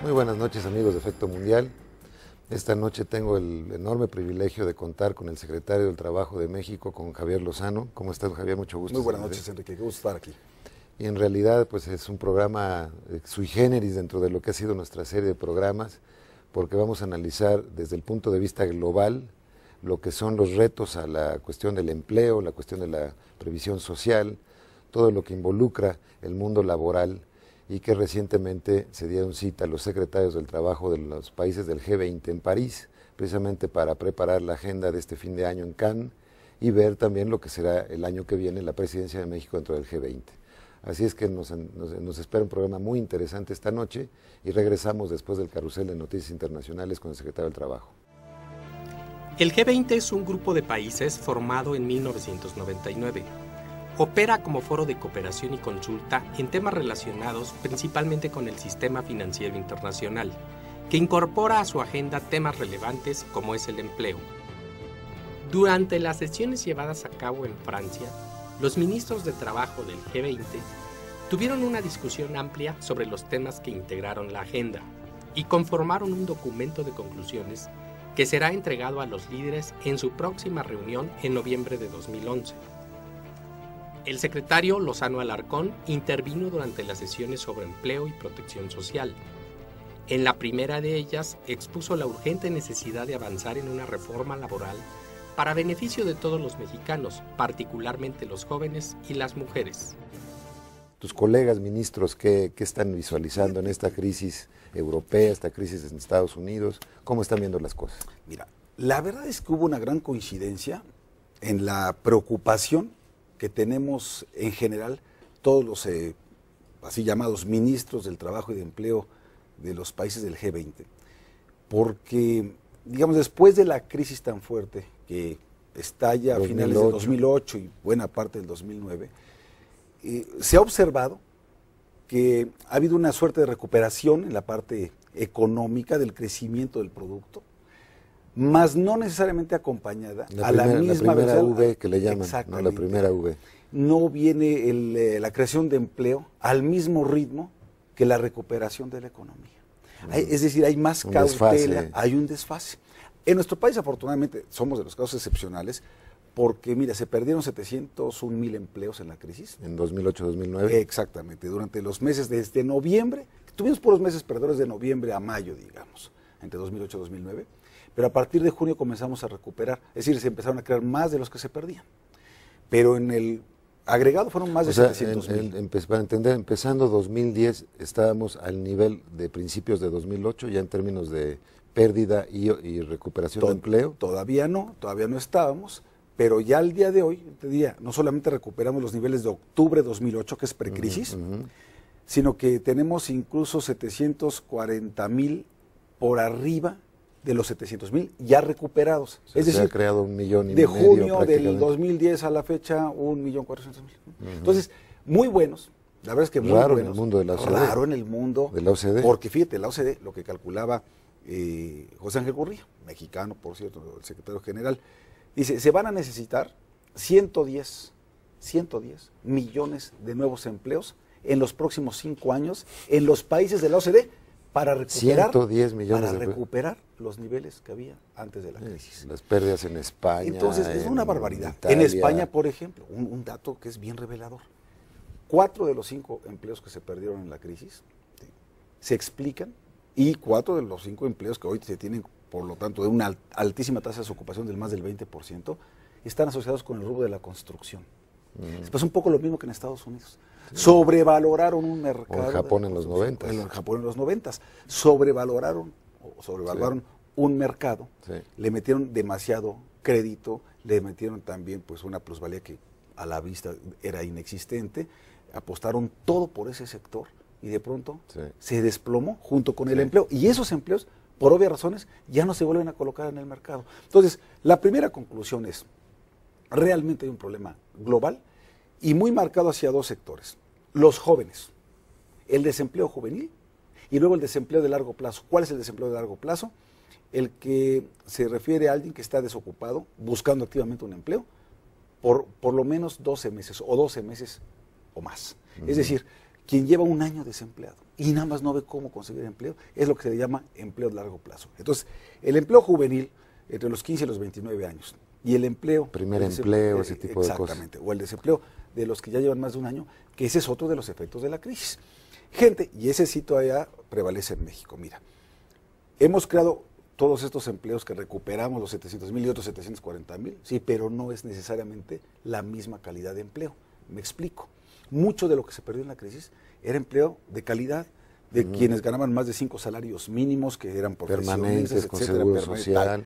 Muy buenas noches, amigos de Efecto Mundial. Esta noche tengo el enorme privilegio de contar con el secretario del Trabajo de México, con Javier Lozano. ¿Cómo estás, Javier? Mucho gusto. Muy buenas noches, Enrique. Qué gusto estar aquí. Y en realidad, pues es un programa sui generis dentro de lo que ha sido nuestra serie de programas, porque vamos a analizar desde el punto de vista global lo que son los retos a la cuestión del empleo, la cuestión de la previsión social, todo lo que involucra el mundo laboral, y que recientemente se dieron cita a los secretarios del trabajo de los países del G20 en París, precisamente para preparar la agenda de este fin de año en Cannes y ver también lo que será el año que viene la presidencia de México dentro del G20. Así es que nos espera un programa muy interesante esta noche y regresamos después del carrusel de noticias internacionales con el secretario del Trabajo. El G20 es un grupo de países formado en 1999. Opera como foro de cooperación y consulta en temas relacionados principalmente con el sistema financiero internacional, que incorpora a su agenda temas relevantes como es el empleo. Durante las sesiones llevadas a cabo en Francia, los ministros de trabajo del G20 tuvieron una discusión amplia sobre los temas que integraron la agenda y conformaron un documento de conclusiones que será entregado a los líderes en su próxima reunión en noviembre de 2011. El secretario Lozano Alarcón intervino durante las sesiones sobre empleo y protección social. En la primera de ellas expuso la urgente necesidad de avanzar en una reforma laboral para beneficio de todos los mexicanos, particularmente los jóvenes y las mujeres. Tus colegas ministros, ¿qué están visualizando en esta crisis europea, esta crisis en Estados Unidos? ¿Cómo están viendo las cosas? Mira, la verdad es que hubo una gran coincidencia en la preocupación que tenemos en general todos los así llamados ministros del trabajo y de empleo de los países del G20, porque, digamos, después de la crisis tan fuerte que estalla a finales del 2008 y buena parte del 2009, se ha observado que ha habido una suerte de recuperación en la parte económica del crecimiento del producto, más no necesariamente acompañada a la misma primera V que le llaman, ¿no? La primera V. No viene la creación de empleo al mismo ritmo que la recuperación de la economía. Es decir, hay más cautela, hay un desfase. En nuestro país, afortunadamente, somos de los casos excepcionales, porque, mira, se perdieron 701,000 empleos en la crisis. En 2008-2009. Exactamente, durante los meses desde noviembre, tuvimos puros meses perdedores de noviembre a mayo, digamos, entre 2008 y 2009. Pero a partir de junio comenzamos a recuperar, es decir, se empezaron a crear más de los que se perdían. Pero en el agregado fueron más de 700,000. Para entender, empezando 2010 estábamos al nivel de principios de 2008, ya en términos de pérdida y recuperación de empleo. Todavía no estábamos, pero ya al día de hoy, te diría, no solamente recuperamos los niveles de octubre de 2008, que es precrisis, sino que tenemos incluso 740,000 por arriba de los 700,000 ya recuperados. O sea, es decir, se ha creado 1,5 millones de junio del 2010 a la fecha, 1,400,000. Entonces, muy buenos, la verdad es que muy raro buenos. En el mundo de la OCDE. Raro en el mundo de la OCDE. Porque fíjate, la OCDE, lo que calculaba José Ángel Gurría, mexicano, por cierto, el secretario general, dice, se van a necesitar 110 millones de nuevos empleos en los próximos 5 años en los países de la OCDE, para recuperar, 110 millones para recuperar los niveles que había antes de la crisis. Las pérdidas en España. Entonces, es una barbaridad. Italia. En España, por ejemplo, un dato que es bien revelador. 4 de los 5 empleos que se perdieron en la crisis se explican, y 4 de los 5 empleos que hoy se tienen, por lo tanto, de una altísima tasa de desocupación del más del 20%, están asociados con el rubro de la construcción. Es un poco lo mismo que en Estados Unidos. Sí. Sobrevaloraron un mercado. O en Japón en los 90. En Japón en los 90. Sobrevaloraron un mercado. Sí. Le metieron demasiado crédito, le metieron también pues una plusvalía que a la vista era inexistente. Apostaron todo por ese sector y de pronto se desplomó junto con el empleo. Y esos empleos, por obvias razones, ya no se vuelven a colocar en el mercado. Entonces, la primera conclusión es, realmente hay un problema global y muy marcado hacia 2 sectores. Los jóvenes, el desempleo juvenil y luego el desempleo de largo plazo. ¿Cuál es el desempleo de largo plazo? El que se refiere a alguien que está desocupado, buscando activamente un empleo, por lo menos 12 meses o 12 meses o más. Es decir, quien lleva un año desempleado y nada más no ve cómo conseguir empleo, es lo que se le llama empleo de largo plazo. Entonces, el empleo juvenil, entre los 15 y los 29 años, y el empleo... Primer empleo, ese tipo de cosas. Exactamente, o el desempleo de los que ya llevan más de un año, que ese es otro de los efectos de la crisis. Gente, y ese sí todavía prevalece en México, mira, hemos creado todos estos empleos que recuperamos, los 700,000 y otros 740,000, sí, pero no es necesariamente la misma calidad de empleo. Me explico. Mucho de lo que se perdió en la crisis era empleo de calidad, de quienes ganaban más de 5 salarios mínimos, que eran permanentes, con seguro social.